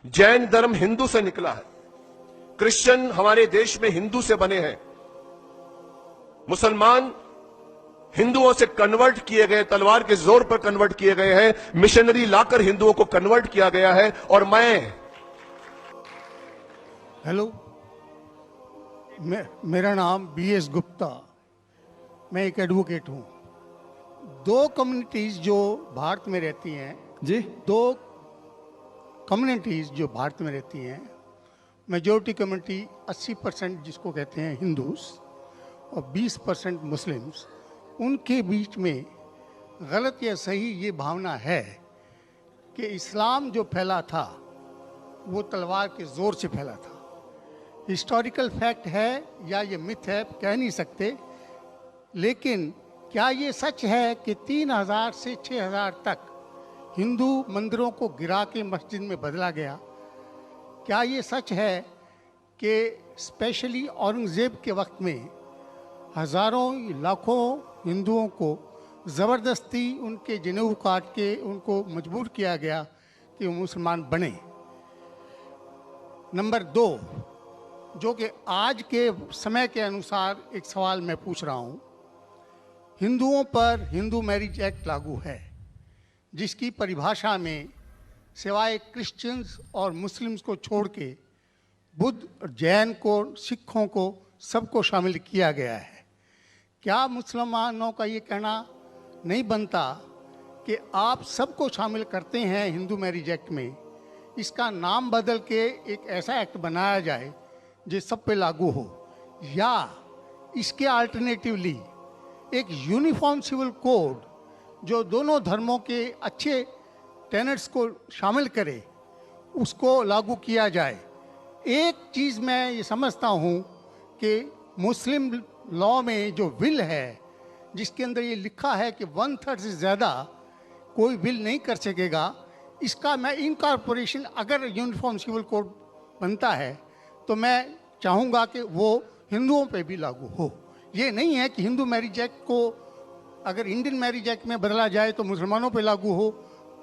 जैन धर्म हिंदू से निकला है, क्रिश्चियन हमारे देश में हिंदू से बने हैं, मुसलमान हिंदुओं से कन्वर्ट किए गए, तलवार के जोर पर कन्वर्ट किए गए हैं, मिशनरी लाकर हिंदुओं को कन्वर्ट किया गया है। और हेलो, मेरा नाम BS गुप्ता, मैं एक एडवोकेट हूं। दो कम्युनिटीज जो भारत में रहती हैं जी, दो कम्युनिटीज जो भारत में रहती हैं, मेजॉरिटी कम्युनिटी 80% जिसको कहते हैं हिंदूस और 20% मुस्लिम्स, उनके बीच में गलत या सही ये भावना है कि इस्लाम जो फैला था वो तलवार के ज़ोर से फैला था। हिस्टोरिकल फैक्ट है या ये मिथ है कह नहीं सकते, लेकिन क्या ये सच है कि 3000 से 6000 तक हिंदू मंदिरों को गिरा के मस्जिद में बदला गया? क्या ये सच है कि स्पेशली औरंगज़ेब के वक्त में हज़ारों लाखों हिंदुओं को ज़बरदस्ती उनके जनेऊ काट के उनको मजबूर किया गया कि वो मुसलमान बने? नंबर 2, जो कि आज के समय के अनुसार एक सवाल मैं पूछ रहा हूँ, हिंदुओं पर हिंदू मैरिज एक्ट लागू है, जिसकी परिभाषा में सिवाय क्रिश्चियंस और मुस्लिम्स को छोड़ के बुद्ध और जैन को, सिखों को, सबको शामिल किया गया है। क्या मुसलमानों का ये कहना नहीं बनता कि आप सबको शामिल करते हैं हिंदू मैरिज एक्ट में, इसका नाम बदल के एक ऐसा एक्ट बनाया जाए जो सब पे लागू हो, या इसके अल्टरनेटिवली एक यूनिफॉर्म सिविल कोड जो दोनों धर्मों के अच्छे टेनेट्स को शामिल करे, उसको लागू किया जाए? एक चीज़ मैं ये समझता हूँ कि मुस्लिम लॉ में जो विल है, जिसके अंदर ये लिखा है कि 1/3 से ज़्यादा कोई विल नहीं कर सकेगा, इसका मैं इनकॉर्पोरेशन अगर यूनिफॉर्म सिविल कोड बनता है तो मैं चाहूँगा कि वो हिंदुओं पे भी लागू हो। ये नहीं है कि हिंदू मैरिज एक्ट को अगर इंडियन मैरिज एक्ट में बदला जाए तो मुसलमानों पे लागू हो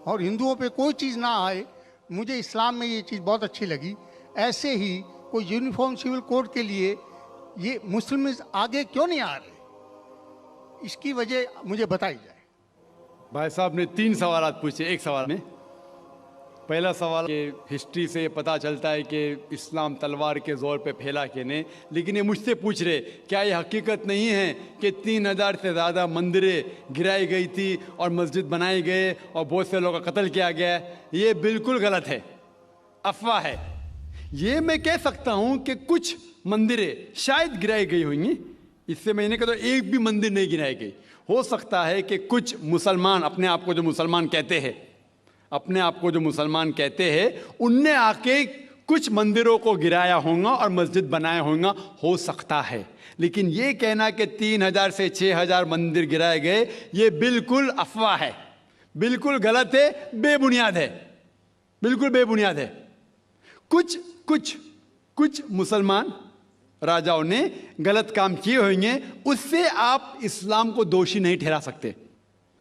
और हिंदुओं पे कोई चीज़ ना आए। मुझे इस्लाम में ये चीज़ बहुत अच्छी लगी। ऐसे ही कोई यूनिफॉर्म सिविल कोड के लिए ये मुस्लिम आगे क्यों नहीं आ रहे, इसकी वजह मुझे बताई जाए। भाई साहब ने 3 सवाल पूछे एक सवाल में। पहला सवाल कि हिस्ट्री से पता चलता है कि इस्लाम तलवार के ज़ोर पे फैला कि नहीं, लेकिन ये मुझसे पूछ रहे क्या ये हकीकत नहीं है कि 3000 से ज़्यादा मंदिरें गिराई गई थी और मस्जिद बनाए गए और बहुत से लोगों का कत्ल किया गया? ये बिल्कुल गलत है, अफवाह है। ये मैं कह सकता हूँ कि कुछ मंदिरें शायद गिराई गई होंगी, इससे मैंने कहा तो एक भी मंदिर नहीं गिराई गई। हो सकता है कि कुछ मुसलमान अपने आप को जो मुसलमान कहते हैं उनने आके कुछ मंदिरों को गिराया होगा और मस्जिद बनाया होगा, हो सकता है। लेकिन ये कहना कि 3000 से 6000 मंदिर गिराए गए, ये बिल्कुल अफवाह है, बिल्कुल गलत है, बेबुनियाद है, बिल्कुल बेबुनियाद है। कुछ मुसलमान राजाओं ने गलत काम किए होंगे, उससे आप इस्लाम को दोषी नहीं ठहरा सकते।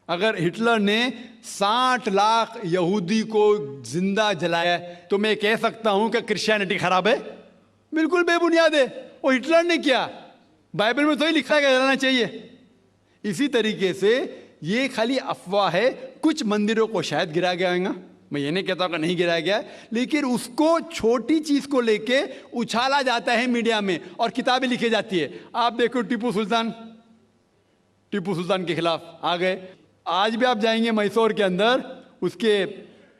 अगर हिटलर ने 60 लाख यहूदी को जिंदा जलाया तो मैं कह सकता हूं कि क्रिश्चियनिटी खराब है? बिल्कुल बेबुनियाद है, वो हिटलर ने किया, बाइबल में तो ही लिखा है कि जलाना चाहिए। इसी तरीके से ये खाली अफवाह है। कुछ मंदिरों को शायद गिराया गया होगा, मैं ये नहीं कहता कि नहीं गिराया गया, लेकिन उसको छोटी चीज को लेके उछाला जाता है मीडिया में और किताबें लिखी जाती है। आप देखो टीपू सुल्तान के खिलाफ आ गए। आज भी आप जाएंगे मैसूर के अंदर, उसके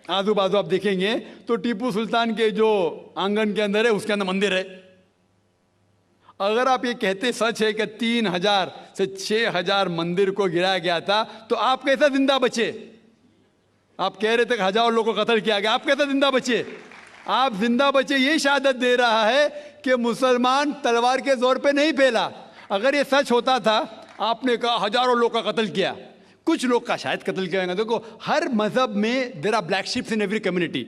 आजू बाजू आप देखेंगे तो टीपू सुल्तान के जो आंगन के अंदर है उसके अंदर मंदिर है। अगर आप ये कहते सच है कि 3000 से 6000 मंदिर को गिराया गया था, तो आप कैसा जिंदा बचे? आप कह रहे थे कि हजारों लोगों को कत्ल किया गया, आप कैसे जिंदा बचे? आप जिंदा बचे ये शहादत दे रहा है कि मुसलमान तलवार के जोर पे नहीं फैला। अगर ये सच होता था, आपने कहा हजारों लोग का कत्ल किया, कुछ लोग का शायद कत्ल किया गया। देखो, हर मजहब में there are black sheeps in every community.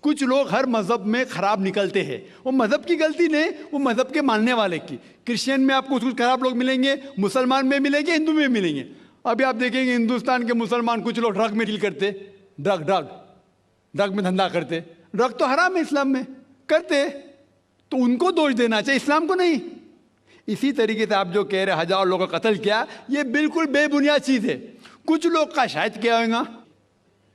कुछ लोग हर मजहब में खराब निकलते हैं, वो मजहब की गलती नहीं, वो मजहब के मानने वाले की। क्रिश्चियन में आपको कुछ खराब लोग मिलेंगे, मुसलमान में मिलेंगे, हिंदू में मिलेंगे। अभी आप देखेंगे हिंदुस्तान के मुसलमान कुछ लोग ड्रग में डील करते, ड्रग में धंधा करते, रख तो हराम है इस्लाम में, करते तो उनको दोष देना चाहिए, इस्लाम को नहीं। इसी तरीके से आप जो कह रहे 1000 लोगों का कत्ल किया, ये बिल्कुल बेबुनियाद चीज़ है। कुछ लोग का शायद किया होगा,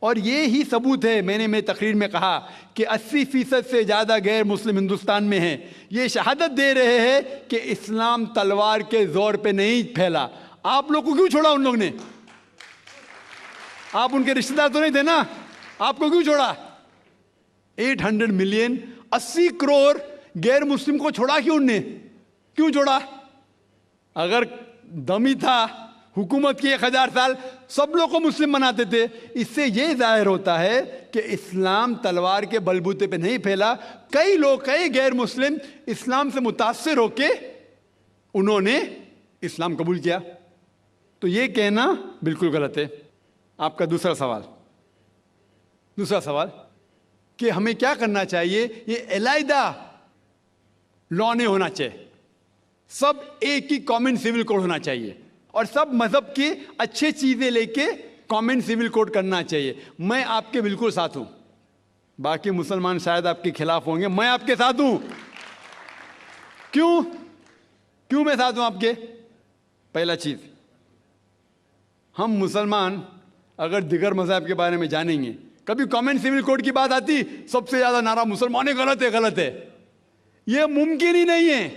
और ये ही सबूत है। मैंने मेरी तकरीर में कहा कि 80% से ज़्यादा गैर मुस्लिम हिंदुस्तान में हैं। ये शहादत दे रहे हैं कि इस्लाम तलवार के जोर पे नहीं फैला। आप लोग को क्यों छोड़ा उन लोग ने? आप उनके रिश्तेदार तो नहीं थे ना, आपको क्यों छोड़ा? 800 मिलियन 80 करोड़ गैर मुस्लिम को छोड़ा क्यों उनने? क्यों छोड़ा? अगर दम ही था हुकूमत की 1000 साल, सब लोग को मुस्लिम बनाते थे। इससे यह जाहिर होता है कि इस्लाम तलवार के बलबूते पे नहीं फैला। कई लोग, कई गैर मुस्लिम इस्लाम से मुतासिर होके उन्होंने इस्लाम कबूल किया। तो ये कहना बिल्कुल गलत है। आपका दूसरा सवाल कि हमें क्या करना चाहिए? ये अलहदा लॉ नहीं होना चाहिए, सब एक ही कॉमन सिविल कोड होना चाहिए, और सब मजहब की अच्छी चीजें लेके कॉमन सिविल कोड करना चाहिए। मैं आपके बिल्कुल साथ हूं। बाकी मुसलमान शायद आपके खिलाफ होंगे, मैं आपके साथ हूं। क्यों मैं साथ हूं आपके? पहला चीज, हम मुसलमान अगर दिगर मजहब के बारे में जानेंगे, कभी कॉमन सिविल कोड की बात आती, सबसे ज्यादा नारा मुसलमान गलत है। यह मुमकिन ही नहीं है,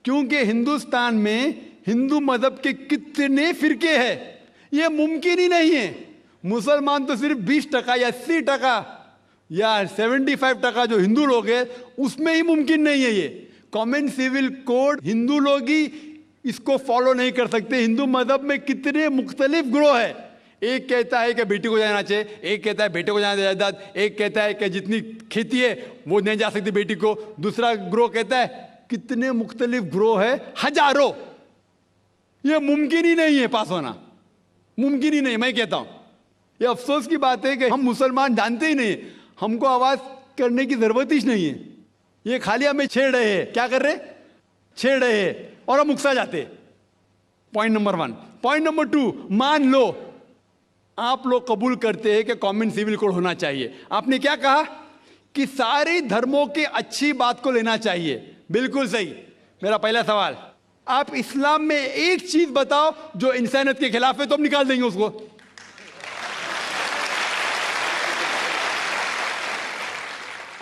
क्योंकि हिंदुस्तान में हिंदू मजहब के कितने फिरके हैं, यह मुमकिन ही नहीं है। मुसलमान तो सिर्फ 20% या 80% या 75% जो हिंदू लोग हैं, उसमें ही मुमकिन नहीं है ये कॉमन सिविल कोड। हिंदू लोग ही इसको फॉलो नहीं कर सकते। हिंदू मजहब में कितने मुख्तलिफ ग्रोह है। एक कहता है कि बेटी को जाना चाहिए, एक कहता है बेटे को जाना जायदाद, एक कहता है कि जितनी खेती है वो नहीं जा सकती बेटी को, दूसरा ग्रोह कहता है। कितने मुख्तलिफ ग्रोह है, हजारों। यह मुमकिन ही नहीं है पास होना, मुमकिन ही नहीं। मैं कहता हूं यह अफसोस की बात है कि हम मुसलमान जानते ही नहीं, हमको आवाज करने की जरूरत ही नहीं है। ये खाली हमें छेड़ रहे हैं। क्या कर रहे? छेड़ रहे हैं और हम उकसा जाते। Point number 1। पॉइंट नंबर 2, मान लो आप लोग कबूल करते हैं कि कॉमन सिविल कोड होना चाहिए। आपने क्या कहा कि सारे धर्मों के अच्छी बात को लेना चाहिए। बिल्कुल सही। मेरा पहला सवाल, आप इस्लाम में एक चीज बताओ जो इंसानियत के खिलाफ है, तो हम निकाल देंगे उसको।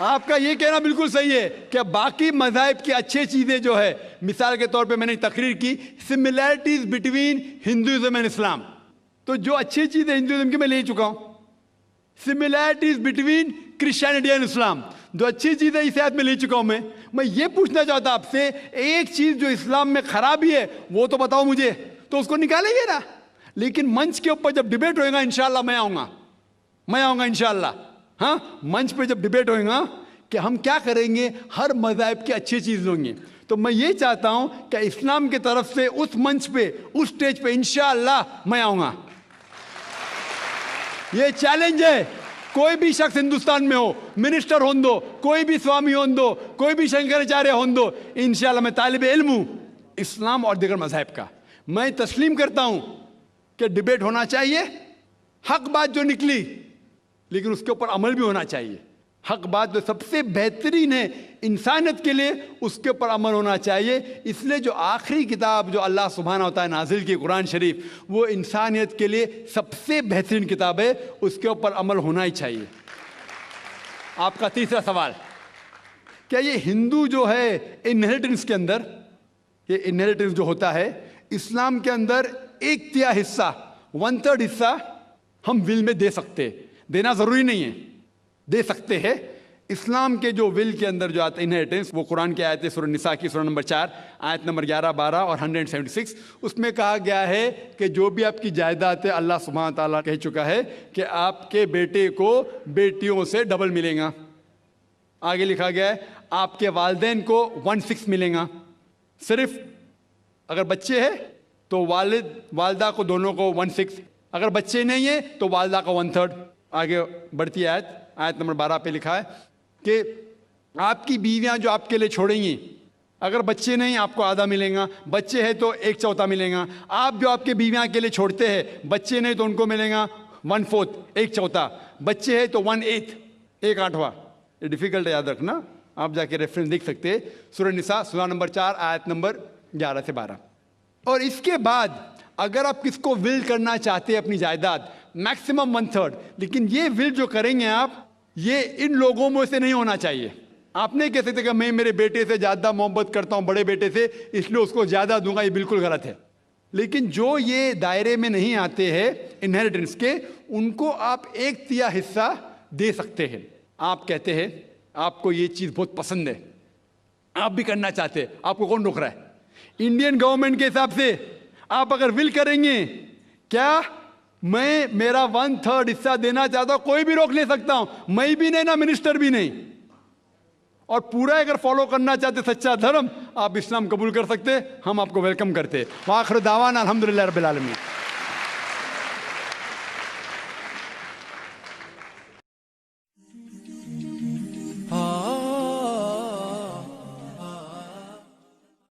आपका यह कहना बिल्कुल सही है कि बाकी मज़ाहिब की अच्छी चीजें जो है, मिसाल के तौर पे मैंने तकरीर की similarities between Hinduism and Islam, तो जो अच्छी चीजें हिंदुइज्म की मैं ले चुका हूं। Similarities between Christianity and Islam, जो अच्छी चीजें इस आयत में ले चुका हूं। मैं ये पूछना चाहता आपसे, एक चीज जो इस्लाम में खराबी है वो तो बताओ मुझे, तो उसको निकालेंगे ना। लेकिन मंच के ऊपर जब डिबेट होएगा, इंशाल्लाह मैं आऊंगा इंशाल्लाह। हाँ, मंच पे जब डिबेट होएगा कि हम क्या करेंगे, हर मज़हब की अच्छी चीज होंगी। तो मैं ये चाहता हूं कि इस्लाम की तरफ से उस मंच पे, उस स्टेज पे इंशाल्लाह मैं आऊंगा। ये चैलेंज है। कोई भी शख्स हिंदुस्तान में हो, मिनिस्टर हों दो, कोई भी स्वामी हों दो, कोई भी शंकराचार्य हों दो, इंशाल्लाह मैं तालिब इल्म हूं इस्लाम और दिगर मज़हब का। मैं तस्लीम करता हूं कि डिबेट होना चाहिए, हक बात जो निकली, लेकिन उसके ऊपर अमल भी होना चाहिए। हक बात जो सबसे बेहतरीन है इंसानियत के लिए, उसके ऊपर अमल होना चाहिए। इसलिए जो आखिरी किताब जो अल्लाह सुब्हानहू व तआला नाजिल की कुरान शरीफ, वो इंसानियत के लिए सबसे बेहतरीन किताब है, उसके ऊपर अमल होना ही चाहिए। आपका तीसरा सवाल, क्या ये हिंदू जो है इनहेरिटेंस के अंदर, ये इनहेरिटेंस जो होता है इस्लाम के अंदर 1/3 हिस्सा, 1/3 हिस्सा हम विल में दे सकते, देना जरूरी नहीं है, दे सकते हैं। इस्लाम के जो विल के अंदर जो आता है इनहेरिटेंस, वो कुरान की आयत है सूरह निसा की सूरह नंबर 4 आयत नंबर 11, 12 और 176। उसमें कहा गया है कि जो भी आपकी जायदाद है, अल्लाह सुब्हानहू व तआला कह चुका है कि आपके बेटे को बेटियों से डबल मिलेगा। आगे लिखा गया है आपके वालिदैन को 1/6 मिलेगा। सिर्फ अगर बच्चे हैं तो वालिद वालदा को दोनों को 1/6, अगर बच्चे नहीं है तो वालदा का 1/3। आगे बढ़ती आयत नंबर 12 पे लिखा है कि आपकी बीवियां जो आपके लिए छोड़ेंगी, अगर बच्चे नहीं आपको आधा मिलेगा, बच्चे हैं तो 1/4 मिलेगा। आप जो आपके बीवियां के लिए छोड़ते हैं, बच्चे नहीं तो उनको मिलेगा 1/4, 1/4, बच्चे हैं तो 1/8, 1/8, ये डिफिकल्ट है याद रखना, आप जाके रेफरेंस देख सकते हैं, सूरह निसा सूरा नंबर 4 आयत नंबर 11 से 12। और इसके बाद अगर आप किसको विल करना चाहते हैं अपनी जायदाद, मैक्सिमम 1/3, लेकिन ये विल जो करेंगे आप, ये इन लोगों में से नहीं होना चाहिए। आप नहीं कह सकते कि मैं मेरे बेटे से ज्यादा मोहब्बत करता हूं, बड़े बेटे से, इसलिए उसको ज्यादा दूंगा, ये बिल्कुल गलत है। लेकिन जो ये दायरे में नहीं आते हैं इनहेरिटेंस के, उनको आप 1/3 हिस्सा दे सकते हैं। आप कहते हैं आपको ये चीज बहुत पसंद है, आप भी करना चाहते हैं, आपको कौन रोक रहा है? इंडियन गवर्नमेंट के हिसाब से आप अगर विल करेंगे, क्या मैं मेरा 1/3 हिस्सा देना चाहता हूं, कोई भी रोक नहीं सकता हूं, मैं भी नहीं, ना मिनिस्टर भी नहीं। और पूरा अगर फॉलो करना चाहते सच्चा धर्म, आप इस्लाम कबूल कर सकते, हम आपको वेलकम करते। वाखिर दावाना अल्हम्दुलिल्लाह रब्बिल आलमीन।